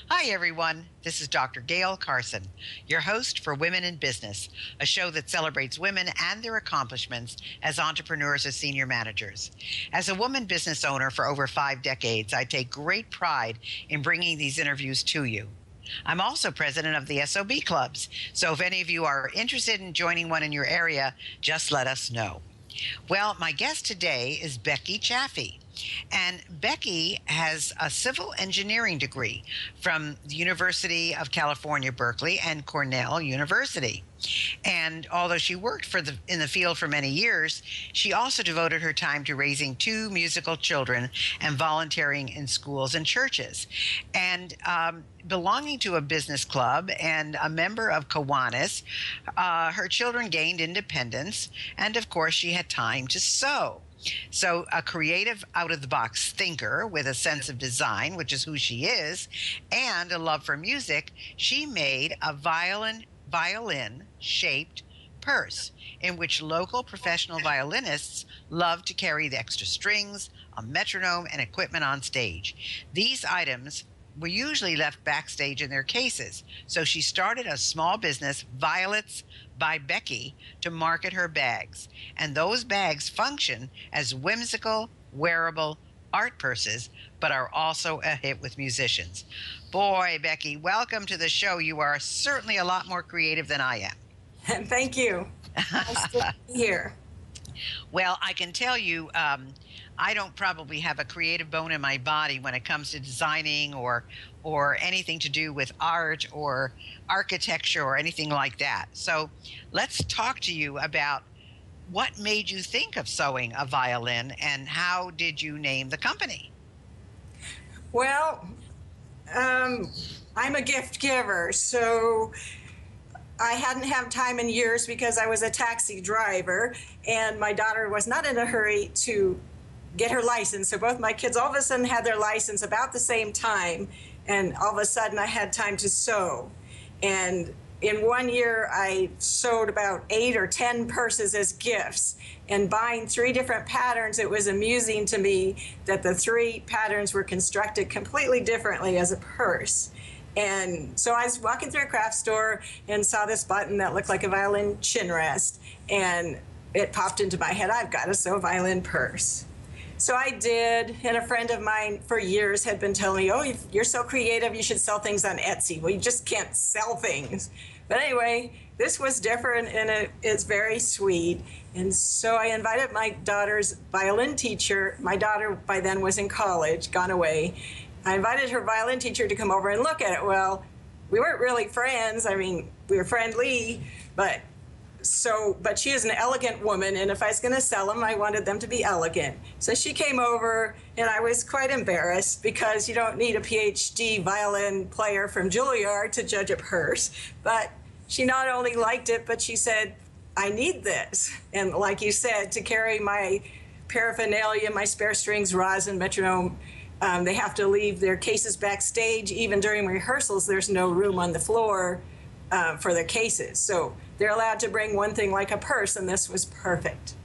Hi, everyone. This is Dr. Gayle Carson, your host for Women in Business, a show that celebrates women and their accomplishments as entrepreneurs or senior managers. As a woman business owner for over 5 decades, I take great pride in bringing these interviews to you. I'm also president of the SOB clubs, so if any of you are interested in joining one in your area, just let us know. Well, my guest today is Becky Chaffee. And Becky has a civil engineering degree from the University of California, Berkeley, and Cornell University. And although she worked in the field for many years, she also devoted her time to raising two musical children and volunteering in schools and churches. And belonging to a business club and a member of Kiwanis, her children gained independence, and of course, she had time to sew. So, a creative, out of the box thinker with a sense of design, which is who she is, and a love for music, she made a violin shaped purse in which local professional violinists love to carry the extra strings, a metronome, and equipment on stage. These items were usually left backstage in their cases. So she started a small business, Violets by Becky, to market her bags. And those bags function as whimsical, wearable art purses, but are also a hit with musicians. Boy, Becky, welcome to the show. You are certainly a lot more creative than I am. Thank you. Nice to be here. Well, I can tell you, I don't probably have a creative bone in my body when it comes to designing or anything to do with art or architecture or anything like that. So let's talk to you about what made you think of sewing a violin and how did you name the company? Well, I'm a gift giver, so I hadn't had time in years because I was a taxi driver and my daughter was not in a hurry to get her license. So both my kids all of a sudden had their license about the same time, and all of a sudden I had time to sew. And in 1 year, I sewed about 8 or 10 purses as gifts. And buying 3 different patterns, it was amusing to me that the 3 patterns were constructed completely differently as a purse. And so I was walking through a craft store and saw this button that looked like a violin chin rest. And it popped into my head, I've got to sew a violin purse. So I did, and a friend of mine for years had been telling me, oh, you're so creative, you should sell things on Etsy. Well, you just can't sell things. But anyway, this was different, and it's very sweet. And so I invited my daughter's violin teacher. My daughter by then was in college, gone away. I invited her violin teacher to come over and look at it. Well, we weren't really friends. I mean, we were friendly, but she is an elegant woman, and if I was going to sell them, I wanted them to be elegant. So she came over, and I was quite embarrassed because you don't need a PhD violin player from Juilliard to judge a purse. But she not only liked it, but she said, I need this. And like you said, to carry my paraphernalia, my spare strings, rosin, metronome, they have to leave their cases backstage. Even during rehearsals, there's no room on the floor for their cases. So they're allowed to bring one thing like a purse, and this was perfect.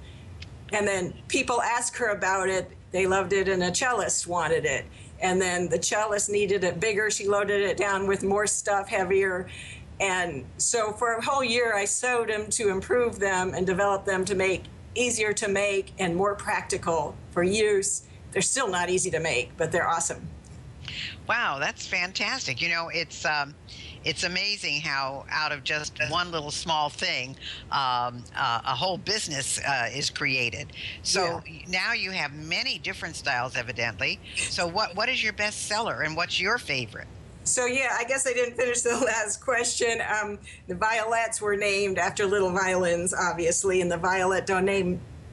And then people asked her about it. They loved it, and a cellist wanted it. And then the cellist needed it bigger. She loaded it down with more stuff, heavier. And so for a whole year, I sewed them to improve them and develop them to make easier to make and more practical for use. They're still not easy to make, but they're awesome. Wow, that's fantastic. You know, it's amazing how out of just one little small thing, a whole business is created. So now you have many different styles, evidently. So what is your best seller and what's your favorite? So yeah, I guess I didn't finish the last question. The violets were named after little violins, obviously, and the Violet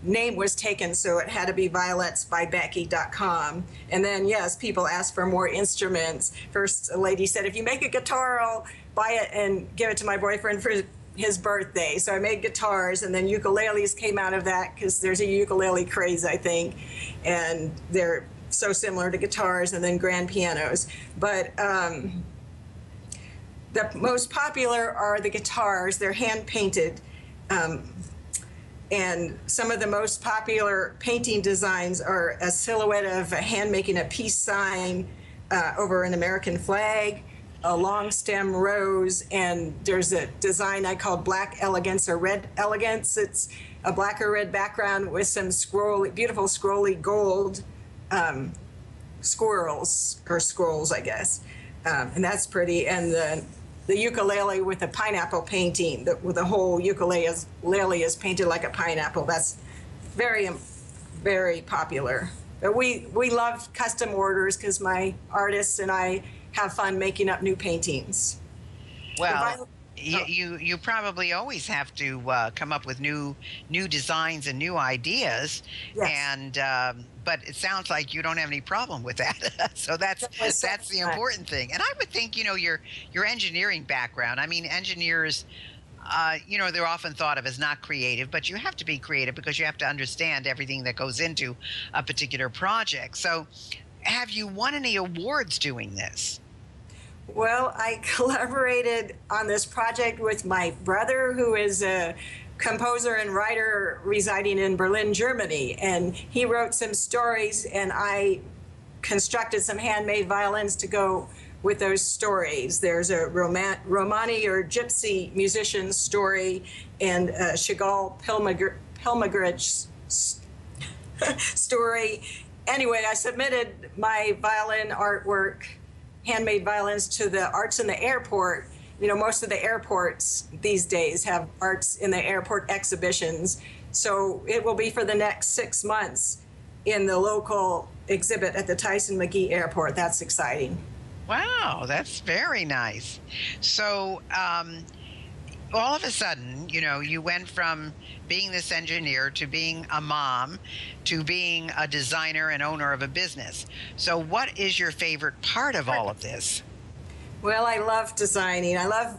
name was taken, so it had to be violetsbybecky.com. And then, yes, people asked for more instruments. First, a lady said, if you make a guitar, I'll buy it and give it to my boyfriend for his birthday. So I made guitars, and then ukuleles came out of that because there's a ukulele craze, I think, and they're so similar to guitars, and then grand pianos. But the most popular are the guitars. They're hand-painted. And some of the most popular painting designs are a silhouette of a hand making a peace sign over an American flag, a long stem rose, and there's a design I call black elegance or red elegance. It's a black or red background with some beautiful scrolly gold scrolls, I guess. And that's pretty. And the ukulele with the pineapple painting, with the whole ukulele is painted like a pineapple. That's very, very popular. But we love custom orders because my artists and I have fun making up new paintings. Well, you probably always have to come up with new designs and new ideas. Yes. And but it sounds like you don't have any problem with that. So that's the important thing. And I would think, your engineering background. I mean, engineers, they're often thought of as not creative, but you have to be creative because you have to understand everything that goes into a particular project. So have you won any awards doing this? Well, I collaborated on this project with my brother, who is a composer and writer residing in Berlin, Germany. And he wrote some stories, and I constructed some handmade violins to go with those stories. There's a Romani or Gypsy musician story, and a Chagall pilgrimage story. Anyway, I submitted my violin artwork, handmade violins, to the Arts in the Airport. Most of the airports these days have Arts in the Airport exhibitions. So it will be for the next 6 months in the local exhibit at the Tyson McGee Airport. That's exciting. Wow, that's very nice. So all of a sudden, you went from being this engineer to being a mom to being a designer and owner of a business. So what is your favorite part of all of this? Well, I love designing. I love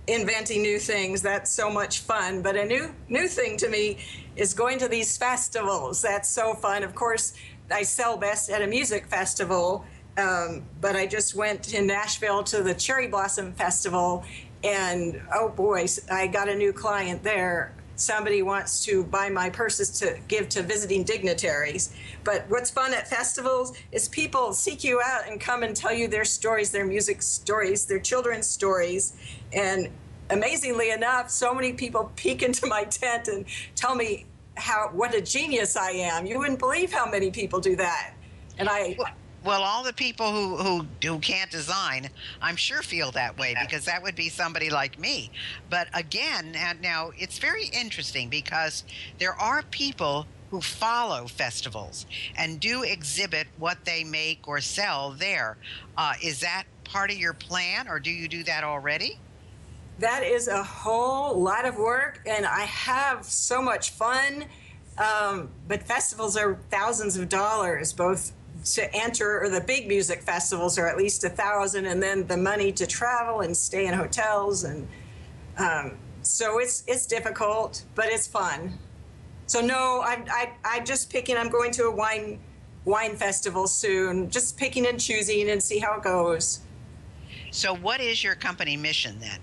inventing new things. That's so much fun. But a new thing to me is going to these festivals. That's so fun. Of course, I sell best at a music festival, but I just went to Nashville to the Cherry Blossom Festival, and oh boy, I got a new client there. Somebody wants to buy my purses to give to visiting dignitaries. But what's fun at festivals is people seek you out and come and tell you their stories, their music stories, their children's stories. And amazingly enough, so many people peek into my tent and tell me what a genius I am. You wouldn't believe how many people do that. And Well, all the people who can't design, I'm sure feel that way, because that would be somebody like me. But again, now it's very interesting because there are people who follow festivals and do exhibit what they make or sell there. Is that part of your plan, or do you do that already? That is a whole lot of work, and I have so much fun. But festivals are thousands of dollars, both to enter, or the big music festivals are at least $1,000, and then the money to travel and stay in hotels, and so it's difficult, but it's fun. So no, I'm just picking. I'm going to a wine festival soon. Just picking and choosing and see how it goes. So what is your company mission then?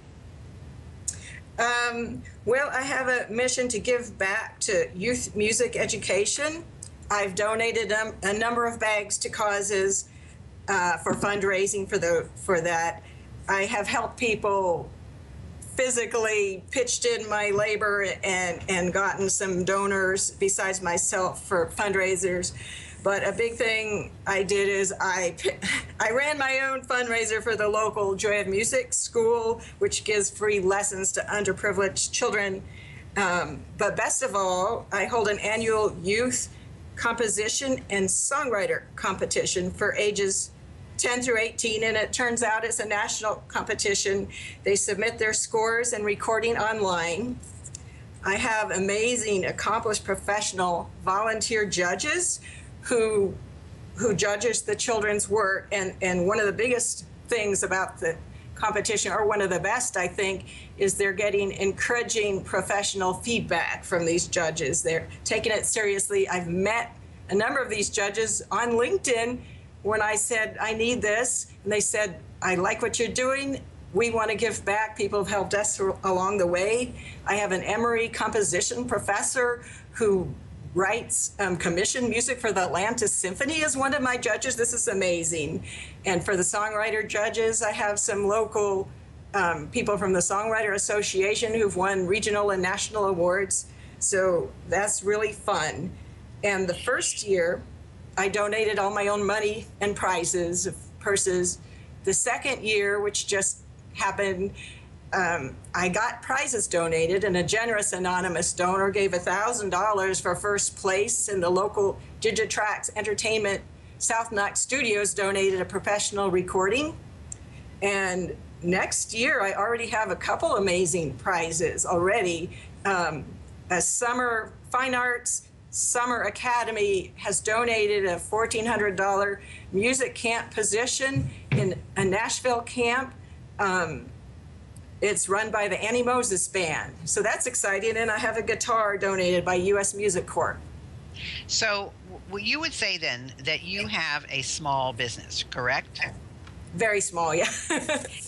Well, I have a mission to give back to youth music education. I've donated a number of bags to causes for fundraising for that. I have helped people physically, pitched in my labor and gotten some donors besides myself for fundraisers. But a big thing I did is I ran my own fundraiser for the local Joy of Music school, which gives free lessons to underprivileged children. But best of all, I hold an annual youth composition and songwriter competition for ages 10 through 18, and it turns out it's a national competition. They submit their scores and recording online. I have amazing, accomplished, professional volunteer judges who judges the children's work, and one of the biggest things about the competition, or one of the best, I think, is they're getting encouraging professional feedback from these judges. They're taking it seriously. I've met a number of these judges on LinkedIn when I said, I need this, and they said, I like what you're doing. We want to give back. People have helped us along the way. I have an Emory composition professor who writes commissioned music for the Atlanta Symphony is one of my judges. This is amazing. And for the Songwriter judges, I have some local people from the Songwriter Association who've won regional and national awards. So that's really fun. And the first year, I donated all my own money and prizes, purses. The second year, which just happened, I got prizes donated, and a generous anonymous donor gave $1,000 for first place, and the local Digitrax Entertainment South Knox Studios donated a professional recording. And next year, I already have a couple amazing prizes already. A Summer Fine Arts Summer Academy has donated a $1,400 music camp position in a Nashville camp. It's run by the Annie Moses Band. So that's exciting. And I have a guitar donated by U.S. Music Corps. So you would say then that you have a small business, correct? Very small, yeah.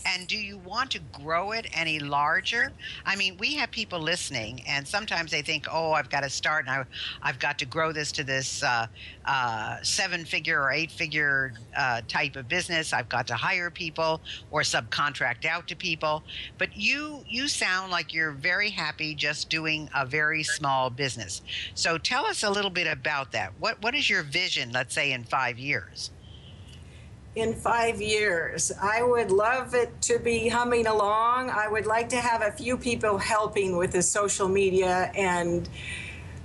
And do you want to grow it any larger? I mean, we have people listening, and sometimes they think, oh, I've got to start, and I've got to grow this to this 7-figure or 8-figure type of business. I've got to hire people or subcontract out to people. But you sound like you're very happy just doing a very small business. So tell us a little bit about that. What is your vision, let's say, in 5 years? In 5 years, I would love it to be humming along. I would like to have a few people helping with the social media, and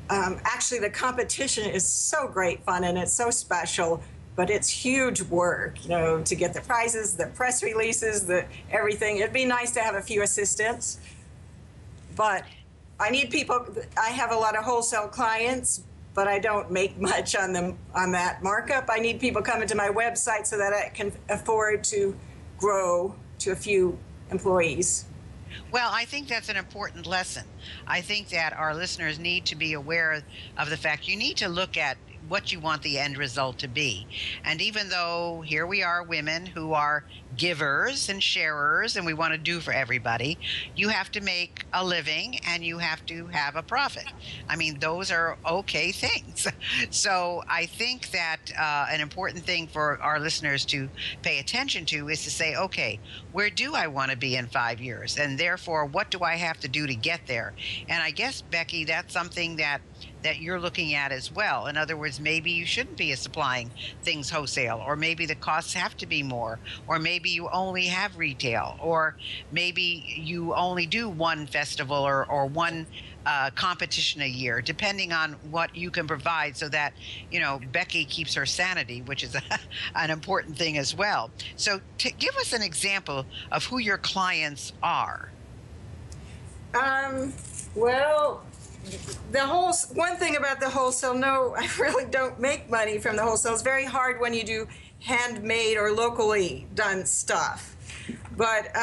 actually the competition is so great fun and it's so special, but it's huge work, you know, to get the prizes, the press releases, the everything. It'd be nice to have a few assistants, but I need people. I have a lot of wholesale clients, but I don't make much on them on that markup. I need people coming to my website so that I can afford to grow to a few employees. Well, I think that's an important lesson. I think that our listeners need to be aware of the fact you need to look at what you want the end result to be. And even though here we are women who are givers and sharers and we want to do for everybody, you have to make a living and you have to have a profit. I mean, those are okay things. So I think that an important thing for our listeners to pay attention to is to say, okay, where do I want to be in 5 years? And therefore, what do I have to do to get there? And I guess, Becky, that's something that you're looking at as well. In other words, maybe you shouldn't be supplying things wholesale, or maybe the costs have to be more, or maybe you only have retail, or maybe you only do one festival or one competition a year, depending on what you can provide, so that, you know, Becky keeps her sanity, which is an important thing as well. So give us an example of who your clients are. Well, one thing about the wholesale, no, I really don't make money from the wholesale. It's very hard when you do handmade or locally done stuff. But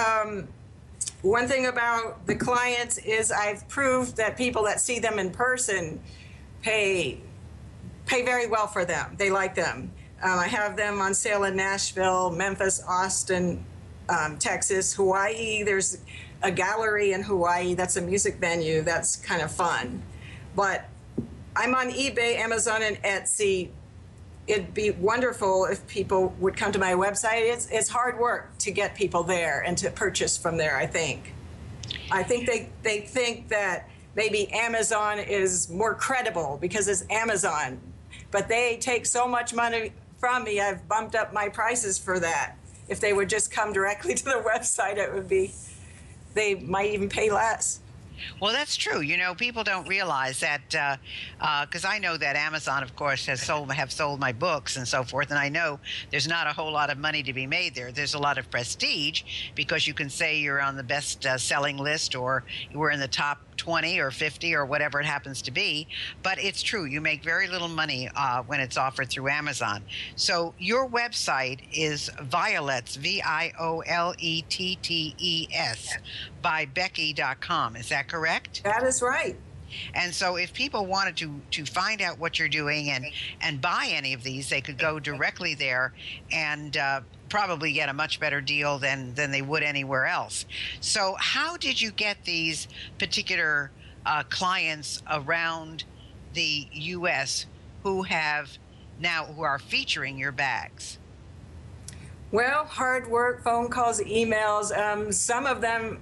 one thing about the clients is I've proved that people that see them in person pay very well for them. They like them. I have them on sale in Nashville, Memphis, Austin, Texas, Hawaii. There's a gallery in Hawaii that's a music venue that's kind of fun. But I'm on eBay, Amazon, and Etsy. It'd be wonderful if people would come to my website. It's hard work to get people there and to purchase from there, I think. I think they think that maybe Amazon is more credible because it's Amazon, but they take so much money from me, I've bumped up my prices for that. If they would just come directly to the website, it would be, they might even pay less. Well, that's true. You know, people don't realize that, because I know that Amazon, of course, have sold my books and so forth, and I know there's not a whole lot of money to be made there. There's a lot of prestige because you can say you're on the best selling list, or you were in the top 20 or 50 or whatever it happens to be. But it's true, you make very little money when it's offered through Amazon. So your website is Violetts, Violettetts, by Becky.com. Is that correct? That is right. And so if people wanted to find out what you're doing and buy any of these, they could go directly there and probably get a much better deal than they would anywhere else. So how did you get these particular clients around the U.S. who are featuring your bags? Well, hard work, phone calls, emails. Some of them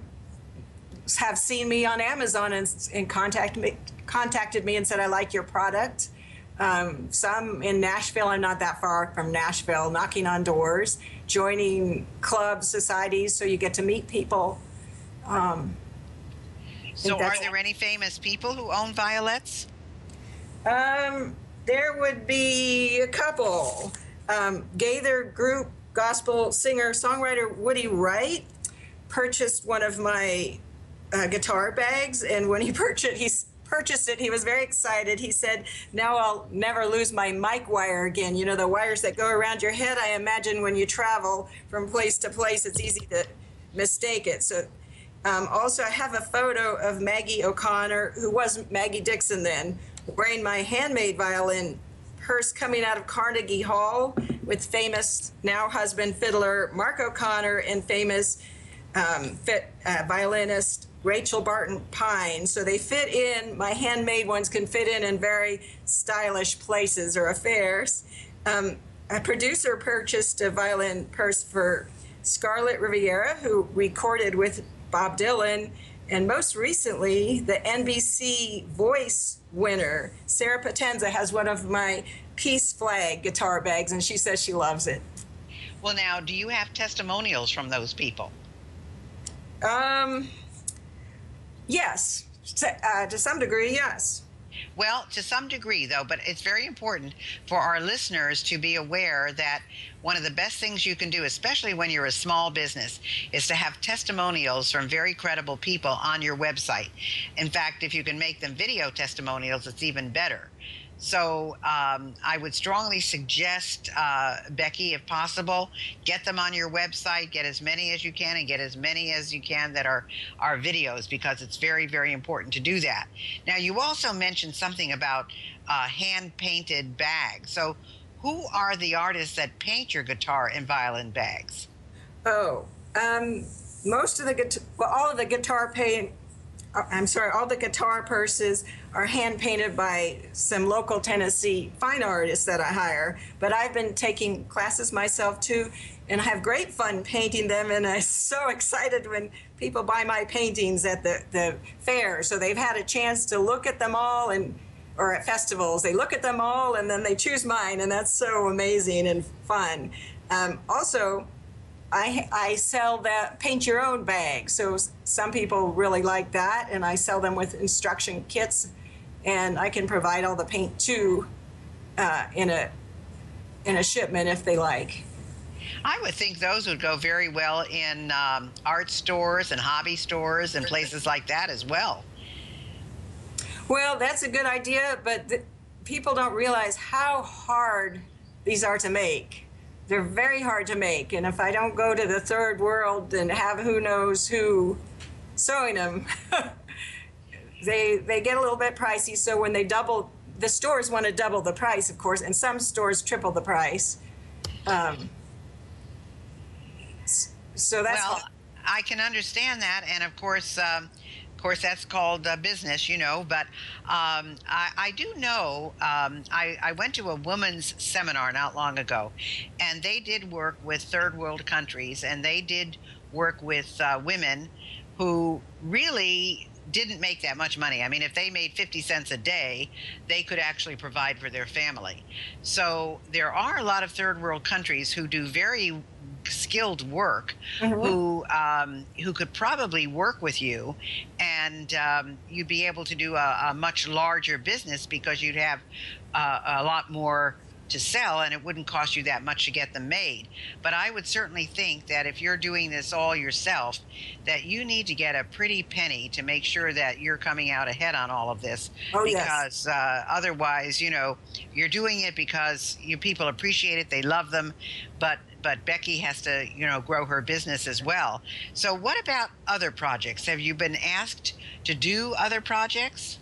have seen me on Amazon and contacted me and said, I like your product. Some in Nashville, I'm not that far from Nashville, knocking on doors, joining clubs, societies, so you get to meet people. So are there any famous people who own violets? There would be a couple. Gaither Group gospel singer songwriter Woody Wright purchased one of my guitar bags, and when he purchased it, he was very excited. He said, now I'll never lose my mic wire again. You know, the wires that go around your head. I imagine when you travel from place to place, it's easy to mistake it. So also I have a photo of Maggie O'Connor, who was Maggie Dixon then, wearing my handmade violin purse coming out of Carnegie Hall with famous now husband fiddler Mark O'Connor and famous violinist Rachel Barton Pine. So they fit in, my handmade ones can fit in very stylish places or affairs. A producer purchased a violin purse for Scarlett Riviera, who recorded with Bob Dylan, and most recently, the NBC Voice winner, Sarah Potenza, has one of my Peace Flag guitar bags, and she says she loves it. Well, now, do you have testimonials from those people? Yes, to some degree, yes. Well, to some degree, though, but it's very important for our listeners to be aware that one of the best things you can do, especially when you're a small business, is to have testimonials from very credible people on your website. In fact, if you can make them video testimonials, it's even better. So I would strongly suggest, Becky, if possible, get them on your website, get as many as you can, and get as many as you can that are videos, because it's very, very important to do that. Now, you also mentioned something about hand-painted bags. So who are the artists that paint your guitar and violin bags? Oh, most of the all of the guitar paint. All the guitar purses are hand painted by some local Tennessee fine artists that I hire. But I've been taking classes myself too, and I have great fun painting them. And I'm so excited when people buy my paintings at the fair. So they've had a chance to look at them all, or at festivals, they look at them all and then they choose mine, and that's so amazing and fun. Also, I sell that paint your own bag. So some people really like that, and I sell them with instruction kits, and I can provide all the paint too in a shipment if they like. I would think those would go very well in art stores and hobby stores and places like that as well. Well, that's a good idea, but people don't realize how hard these are to make. They're very hard to make, and if I don't go to the third world and have who knows who sewing them, they get a little bit pricey. So when they double, the stores want to double the price, of course, and some stores triple the price. So that's well, I can understand that, and of course, that's called business, you know. But I do know, I went to a women's seminar not long ago, and they did work with third world countries, and they did work with women who really didn't make that much money. I mean, if they made 50 cents a day, they could actually provide for their family. So there are a lot of third world countries who do very skilled work, who could probably work with you, and you'd be able to do a much larger business because you'd have a lot more to sell, and it wouldn't cost you that much to get them made. But I would certainly think that if you're doing this all yourself, that you need to get a pretty penny to make sure that you're coming out ahead on all of this. Because otherwise, you know, you're doing it because people appreciate it, they love them, but Becky has to, you know, grow her business as well. So what about other projects? Have you been asked to do other projects?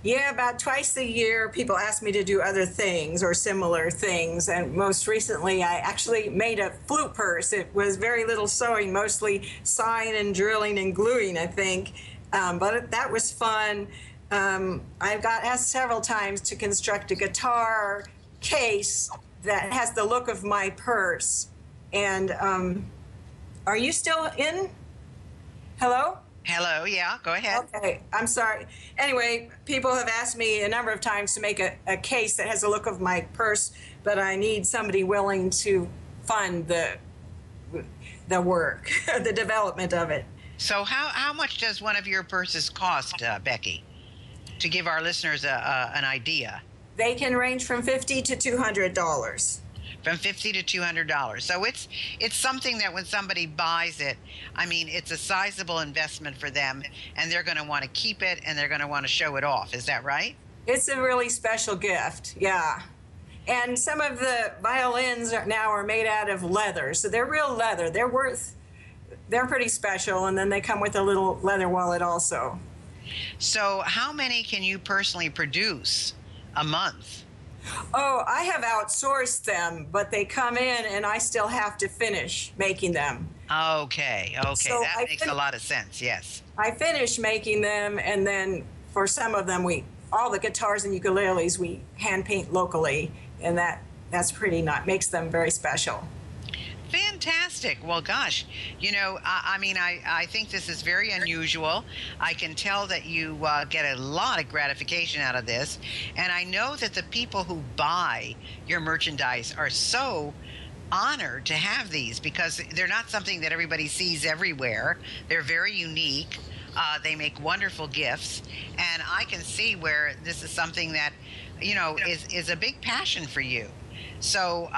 Yeah, about twice a year, people ask me to do other things or similar things. And most recently, I actually made a flute purse. It was very little sewing, mostly sawing and drilling and gluing, I think. But that was fun. I've got asked several times to construct a guitar case that has the look of my purse. And are you still in? Hello? Hello, yeah, go ahead. Okay, I'm sorry. Anyway, people have asked me a number of times to make a case that has the look of my purse, but I need somebody willing to fund the work, the development of it. So how much does one of your purses cost, Becky, to give our listeners an idea? They can range from $50 to $200. From $50 to $200. So it's something that when somebody buys it, I mean, it's a sizable investment for them, and they're going to want to keep it and they're going to want to show it off. Is that right? It's a really special gift, yeah. And some of the violins now are made out of leather, so they're real leather. They're pretty special, and then they come with a little leather wallet also. So how many can you personally produce a month? Oh, I have outsourced them, but they come in and I still have to finish making them. Okay, So that makes a lot of sense, yes. I finish making them, and then for some of them, all the guitars and ukuleles, we hand paint locally, and that's pretty nice, makes them very special. Fantastic. Well, gosh, you know, I think this is very unusual. I can tell that you get a lot of gratification out of this. And I know that the people who buy your merchandise are so honored to have these because they're not something that everybody sees everywhere. They're very unique. They make wonderful gifts. And I can see where this is something that, you know, is a big passion for you. So,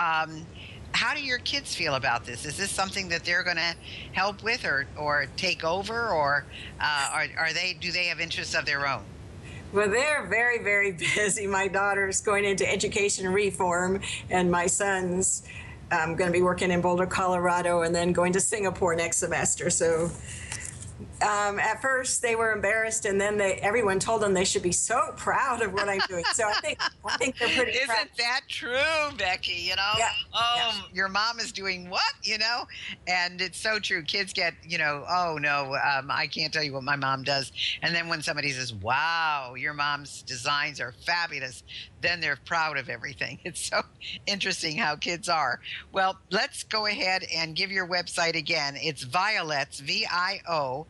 how do your kids feel about this? Is this something that they're going to help with or take over, or do they have interests of their own? Well, they're very, very busy. My daughter's going into education reform, and my son's going to be working in Boulder, Colorado, and then going to Singapore next semester. So at first they were embarrassed, and then everyone told them they should be so proud of what I'm doing. So I think they're pretty proud. Isn't that true, Becky? You know, Yeah. Your mom is doing what? You know, and it's so true. Kids get, you know, oh no, I can't tell you what my mom does. And then when somebody says, "Wow, your mom's designs are fabulous," then they're proud of everything. It's so interesting how kids are. Well, let's go ahead and give your website again. It's Violets, VIOLETTES,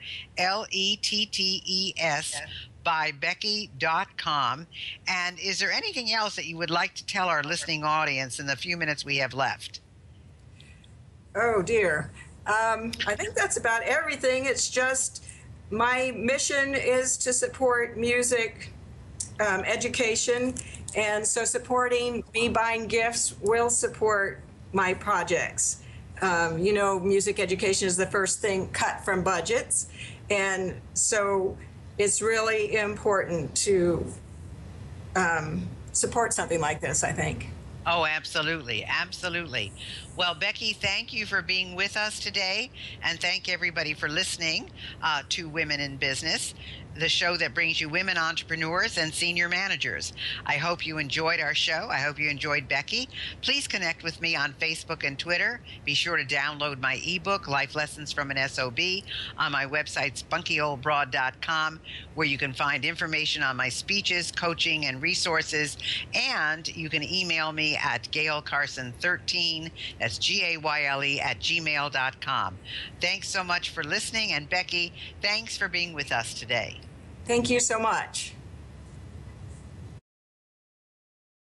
by Becky.com. And is there anything else that you would like to tell our listening audience in the few minutes we have left? Oh dear. I think that's about everything. It's just my mission is to support music education, and so supporting me buying gifts will support my projects. You know, music education is the first thing cut from budgets, and so it's really important to support something like this, I think. Oh, absolutely. Absolutely. Well, Becky, thank you for being with us today, and thank everybody for listening to Women in Business, the show that brings you women entrepreneurs and senior managers. I hope you enjoyed our show. I hope you enjoyed Becky. Please connect with me on Facebook and Twitter. Be sure to download my ebook, Life Lessons from an SOB, on my website, spunkyoldbroad.com, where you can find information on my speeches, coaching, and resources. And you can email me at GayleCarson13, that's GAYLE, at gmail.com. Thanks so much for listening. And Becky, thanks for being with us today. Thank you so much.